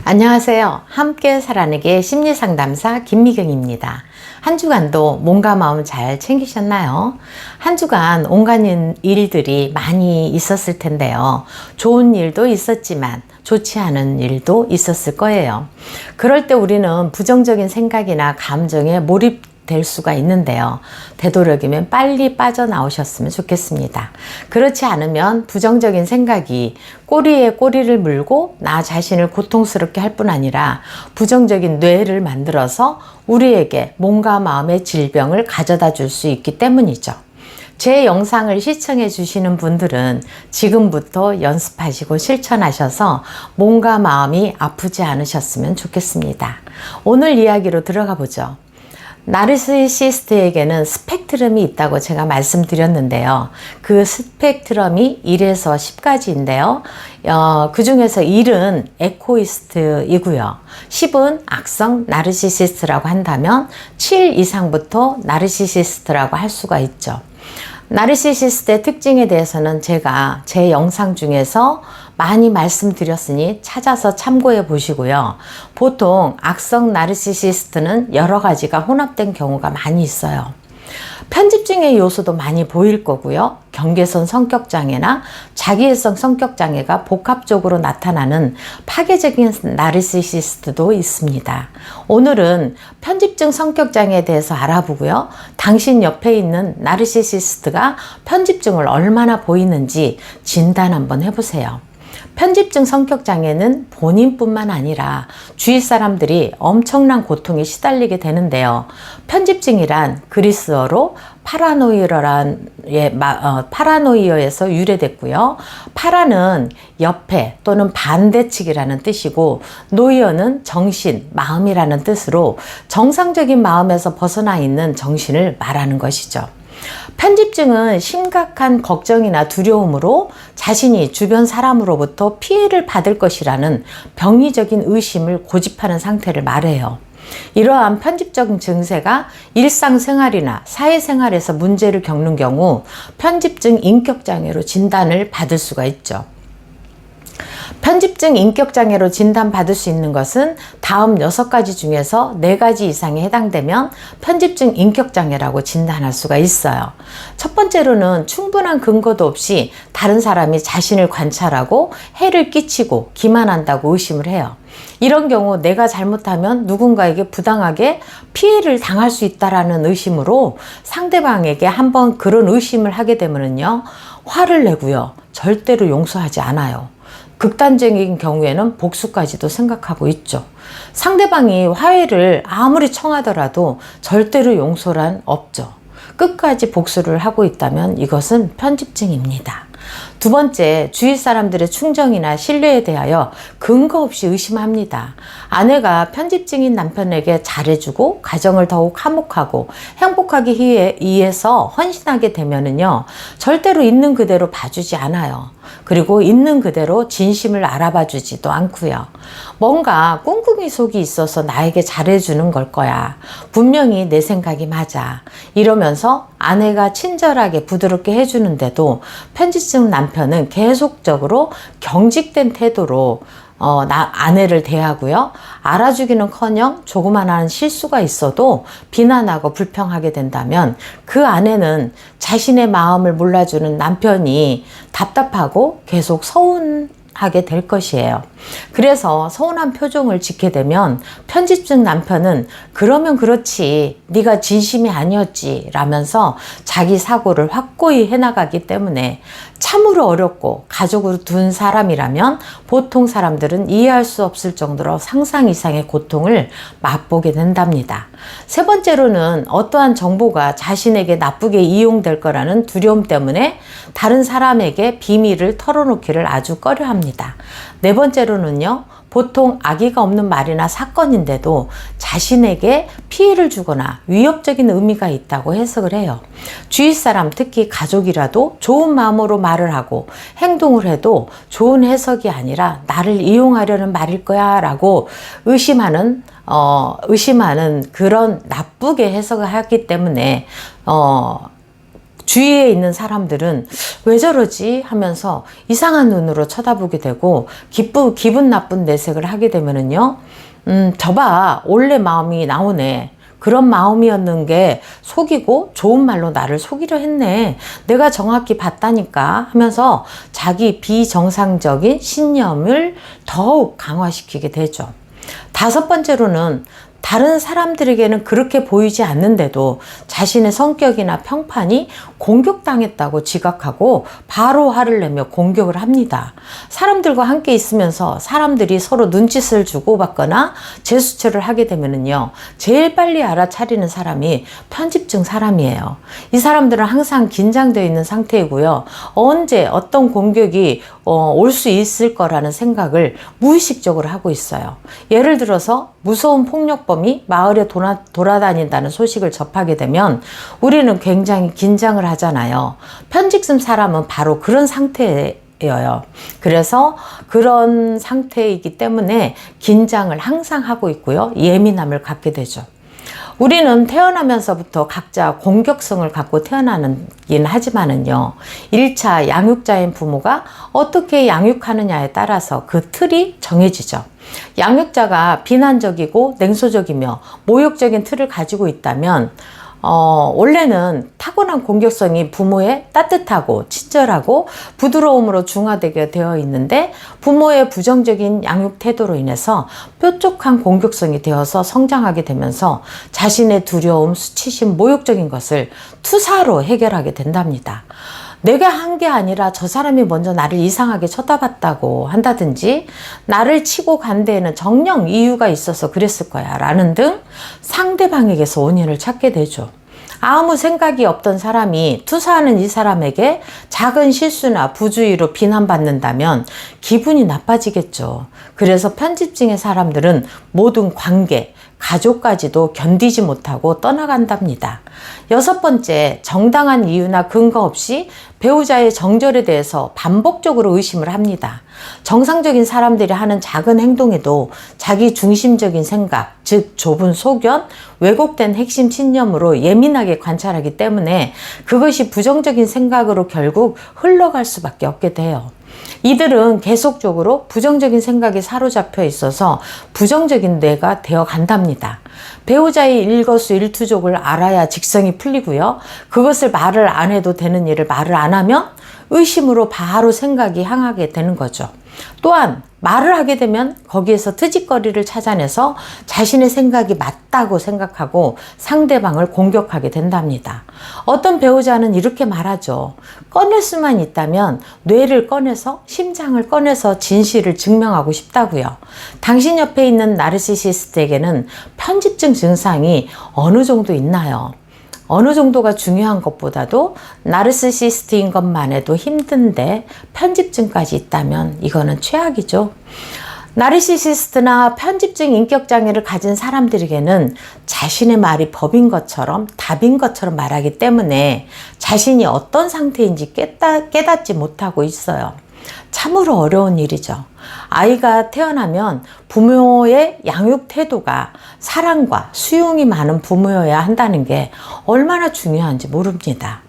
안녕하세요. 함께 살아내기 심리상담사 김미경입니다. 한 주간도 몸과 마음 잘 챙기셨나요? 한 주간 온갖 일들이 많이 있었을 텐데요. 좋은 일도 있었지만 좋지 않은 일도 있었을 거예요. 그럴 때 우리는 부정적인 생각이나 감정에 몰입될 수가 있는데요. 되도록이면 빨리 빠져나오셨으면 좋겠습니다. 그렇지 않으면 부정적인 생각이 꼬리에 꼬리를 물고 나 자신을 고통스럽게 할 뿐 아니라 부정적인 뇌를 만들어서 우리에게 몸과 마음의 질병을 가져다 줄 수 있기 때문이죠. 제 영상을 시청해 주시는 분들은 지금부터 연습하시고 실천하셔서 몸과 마음이 아프지 않으셨으면 좋겠습니다. 오늘 이야기로 들어가 보죠. 나르시시스트에게는 스펙트럼이 있다고 제가 말씀드렸는데요. 그 스펙트럼이 1에서 10가지인데요. 그 중에서 1은 에코이스트이고요. 10은 악성 나르시시스트라고 한다면 7 이상부터 나르시시스트라고 할 수가 있죠. 나르시시스트의 특징에 대해서는 제가 제 영상 중에서 많이 말씀드렸으니 찾아서 참고해 보시고요. 보통 악성 나르시시스트는 여러 가지가 혼합된 경우가 많이 있어요. 편집증의 요소도 많이 보일 거고요. 경계선 성격장애나 자기애성 성격장애가 복합적으로 나타나는 파괴적인 나르시시스트도 있습니다. 오늘은 편집증 성격장애에 대해서 알아보고요. 당신 옆에 있는 나르시시스트가 편집증을 얼마나 보이는지 진단 한번 해보세요. 편집증 성격장애는 본인뿐만 아니라 주위 사람들이 엄청난 고통에 시달리게 되는데요. 편집증이란 그리스어로 파라노이어에서 유래됐고요. 파라는 옆에 또는 반대측이라는 뜻이고 노이어는 정신, 마음이라는 뜻으로 정상적인 마음에서 벗어나 있는 정신을 말하는 것이죠. 편집증은 심각한 걱정이나 두려움으로 자신이 주변 사람으로부터 피해를 받을 것이라는 병리적인 의심을 고집하는 상태를 말해요. 이러한 편집적 증세가 일상생활이나 사회생활에서 문제를 겪는 경우 편집증 인격장애로 진단을 받을 수가 있죠. 편집증 인격장애로 진단받을 수 있는 것은 다음 6가지 중에서 4가지 이상에 해당되면 편집증 인격장애라고 진단할 수가 있어요. 첫 번째로는 충분한 근거도 없이 다른 사람이 자신을 관찰하고 해를 끼치고 기만한다고 의심을 해요. 이런 경우 내가 잘못하면 누군가에게 부당하게 피해를 당할 수 있다라는 의심으로 상대방에게 한번 그런 의심을 하게 되면요, 화를 내고요, 절대로 용서하지 않아요. 극단적인 경우에는 복수까지도 생각하고 있죠. 상대방이 화해를 아무리 청하더라도 절대로 용서란 없죠. 끝까지 복수를 하고 있다면 이것은 편집증입니다. 두 번째, 주위 사람들의 충정이나 신뢰에 대하여 근거 없이 의심합니다. 아내가 편집증인 남편에게 잘해주고 가정을 더욱 화목하고 행복하기 위해서 헌신하게 되면은요, 절대로 있는 그대로 봐주지 않아요. 그리고 있는 그대로 진심을 알아봐 주지도 않고요. 뭔가 꿍꿍이 속이 있어서 나에게 잘해주는 걸 거야. 분명히 내 생각이 맞아. 이러면서 아내가 친절하게 부드럽게 해주는데도 편집증 남편은 계속적으로 경직된 태도로 아내를 대하고요. 알아주기는커녕 조그만한 실수가 있어도 비난하고 불평하게 된다면 그 아내는 자신의 마음을 몰라주는 남편이 답답하고 계속 서운하게 될 것이에요. 그래서 서운한 표정을 짓게 되면 편집증 남편은 그러면 그렇지, 네가 진심이 아니었지 라면서 자기 사고를 확고히 해나가기 때문에 참으로 어렵고 가족으로 둔 사람이라면 보통 사람들은 이해할 수 없을 정도로 상상 이상의 고통을 맛보게 된답니다. 세 번째로는 어떠한 정보가 자신에게 나쁘게 이용될 거라는 두려움 때문에 다른 사람에게 비밀을 털어놓기를 아주 꺼려합니다. 네 번째로는요, 보통 악의가 없는 말이나 사건인데도 자신에게 피해를 주거나 위협적인 의미가 있다고 해석을 해요. 주위 사람, 특히 가족이라도 좋은 마음으로 말을 하고 행동을 해도 좋은 해석이 아니라 나를 이용하려는 말일 거야 라고 의심하는 그런 나쁘게 해석을 하기 때문에 주위에 있는 사람들은 왜 저러지 하면서 이상한 눈으로 쳐다보게 되고 기분 나쁜 내색을 하게 되면은요, 저봐, 원래 마음이 나오네. 그런 마음이었는 게 속이고 좋은 말로 나를 속이려 했네. 내가 정확히 봤다니까 하면서 자기 비정상적인 신념을 더욱 강화시키게 되죠. 다섯 번째로는 다른 사람들에게는 그렇게 보이지 않는데도 자신의 성격이나 평판이 공격당했다고 지각하고 바로 화를 내며 공격을 합니다. 사람들과 함께 있으면서 사람들이 서로 눈짓을 주고받거나 재수처를 하게 되면은요, 제일 빨리 알아차리는 사람이 편집증 사람이에요. 이 사람들은 항상 긴장되어 있는 상태이고요. 언제 어떤 공격이 올 수 있을 거라는 생각을 무의식적으로 하고 있어요. 예를 들어서 무서운 폭력범이 마을에 돌아다닌다는 소식을 접하게 되면 우리는 굉장히 긴장을 하잖아요. 편집증 사람은 바로 그런 상태예요. 그래서 그런 상태이기 때문에 긴장을 항상 하고 있고요. 예민함을 갖게 되죠. 우리는 태어나면서부터 각자 공격성을 갖고 태어나긴 하지만은요, 1차 양육자인 부모가 어떻게 양육하느냐에 따라서 그 틀이 정해지죠. 양육자가 비난적이고 냉소적이며 모욕적인 틀을 가지고 있다면 원래는 타고난 공격성이 부모의 따뜻하고 친절하고 부드러움으로 중화되게 되어 있는데 부모의 부정적인 양육 태도로 인해서 뾰족한 공격성이 되어서 성장하게 되면서 자신의 두려움, 수치심, 모욕적인 것을 투사로 해결하게 된답니다. 내가 한 게 아니라 저 사람이 먼저 나를 이상하게 쳐다봤다고 한다든지, 나를 치고 간 데에는 정녕 이유가 있어서 그랬을 거야 라는 등 상대방에게서 원인을 찾게 되죠. 아무 생각이 없던 사람이 투사하는 이 사람에게 작은 실수나 부주의로 비난받는다면 기분이 나빠지겠죠. 그래서 편집증의 사람들은 모든 관계, 가족까지도 견디지 못하고 떠나간답니다. 여섯 번째, 정당한 이유나 근거 없이 배우자의 정절에 대해서 반복적으로 의심을 합니다. 정상적인 사람들이 하는 작은 행동에도 자기 중심적인 생각, 즉 좁은 소견, 왜곡된 핵심 신념으로 예민하게 관찰하기 때문에 그것이 부정적인 생각으로 결국 흘러갈 수밖에 없게 돼요. 이들은 계속적으로 부정적인 생각에 사로잡혀 있어서 부정적인 뇌가 되어 간답니다. 배우자의 일거수일투족을 알아야 직성이 풀리고요. 그것을 말을 안 해도 되는 일을 말을 안 하면 의심으로 바로 생각이 향하게 되는 거죠. 또한 말을 하게 되면 거기에서 트집거리를 찾아내서 자신의 생각이 맞다고 생각하고 상대방을 공격하게 된답니다. 어떤 배우자는 이렇게 말하죠. 꺼낼 수만 있다면 뇌를 꺼내서 심장을 꺼내서 진실을 증명하고 싶다고요. 당신 옆에 있는 나르시시스트에게는 편집증 증상이 어느 정도 있나요? 어느 정도가 중요한 것보다도 나르시시스트인 것만 해도 힘든데 편집증까지 있다면 이거는 최악이죠. 나르시시스트나 편집증 인격장애를 가진 사람들에게는 자신의 말이 법인 것처럼 답인 것처럼 말하기 때문에 자신이 어떤 상태인지 깨닫지 못하고 있어요. 참으로 어려운 일이죠. 아이가 태어나면 부모의 양육 태도가 사랑과 수용이 많은 부모여야 한다는 게 얼마나 중요한지 모릅니다.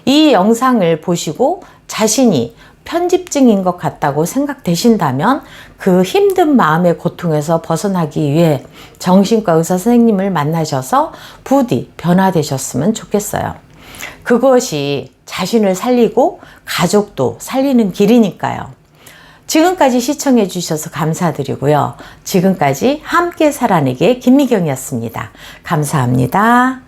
이 영상을 보시고 자신이 편집증인 것 같다고 생각되신다면 그 힘든 마음의 고통에서 벗어나기 위해 정신과 의사 선생님을 만나셔서 부디 변화되셨으면 좋겠어요. 그것이 자신을 살리고 가족도 살리는 길이니까요. 지금까지 시청해 주셔서 감사드리고요. 지금까지 함께 살아내기의 김미경이었습니다. 감사합니다.